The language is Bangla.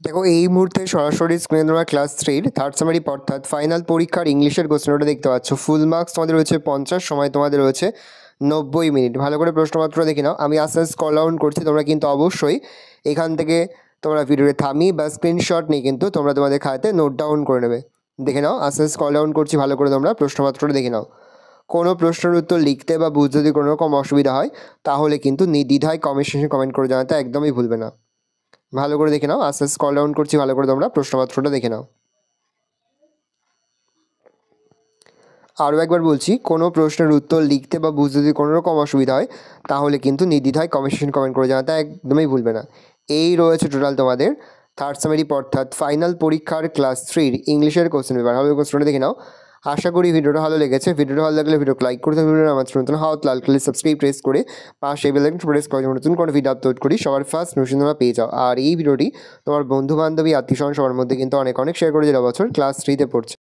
দেখো এই মুহূর্তে সরাসরি স্ক্রিনে তোমরা ক্লাস থ্রির থার্ড সামারি অর্থাৎ ফাইনাল পরীক্ষার ইংলিশের কোশ্চেনটা দেখতে পাচ্ছ। ফুল মার্কস তোমাদের রয়েছে 50, সময় তোমাদের রয়েছে 90 মিনিট। ভালো করে প্রশ্নপত্র দেখে নাও। আমি আস্তে আস্তে স্ক্রল ডাউন করছি, তোমরা কিন্তু অবশ্যই এখান থেকে তোমরা ভিডিওতে থামি বা স্ক্রিনশট নিয়ে কিন্তু তোমরা তোমাদের খাতাতে নোট ডাউন করে নেবে। দেখে নাও, আস্তে আস্তে স্ক্রল ডাউন করছি, ভালো করে তোমরা প্রশ্নপত্রটা দেখে নাও। কোনো প্রশ্নের উত্তর লিখতে বা বুঝতে যদি কোনো রকম অসুবিধা হয় তাহলে কিন্তু নির্দ্বিধায় কমেন্ট সেকশনে কমেন্ট করে জানাতে একদমই ভুলবে না। ভালো করে দেখে নাও, আস্তে আস্তে স্ক্রল ডাউন করছি, ভালো করে তোমরা প্রশ্নপত্রটা দেখে নাও। আরও একবার বলছি, কোনো প্রশ্নের উত্তর লিখতে বা বুঝতে যদি কোনো রকম অসুবিধা হয় তাহলে কিন্তু নির্দ্বিধায় কমেন্ট সেকশনে কমেন্ট করে জানাতে একদমই ভুলবে না। এই রয়েছে টোটাল তোমাদের থার্ড সামারি অর্থাৎ ফাইনাল পরীক্ষার ক্লাস থ্রির ইংলিশের কোশ্চেন পেপার। ভালো কোশ্চেনটা দেখে নাও। আশা করি ভিডিওটা ভালো লেগেছে। ভিডিওটা ভালো লাগলে ভিডিও লাইক করতে ভুলবেন না। আমার নতুন হাত লাল কালে সাবস্ক্রাইব প্রেস করে পাশে বেল আইকন প্রেস করে নতুন কোনো ভিডিও আপলোড করি সবার ফার্স্ট নোটিফিকেশন তোমরা পেয়ে যাও। আর এই ভিডিওটি তোমার বন্ধু বান্ধবী আত্মীয়স্বজন সবার মধ্যে কিন্তু অনেক অনেক শেয়ার করে যারা বছর ক্লাস থ্রিতে পড়ছে।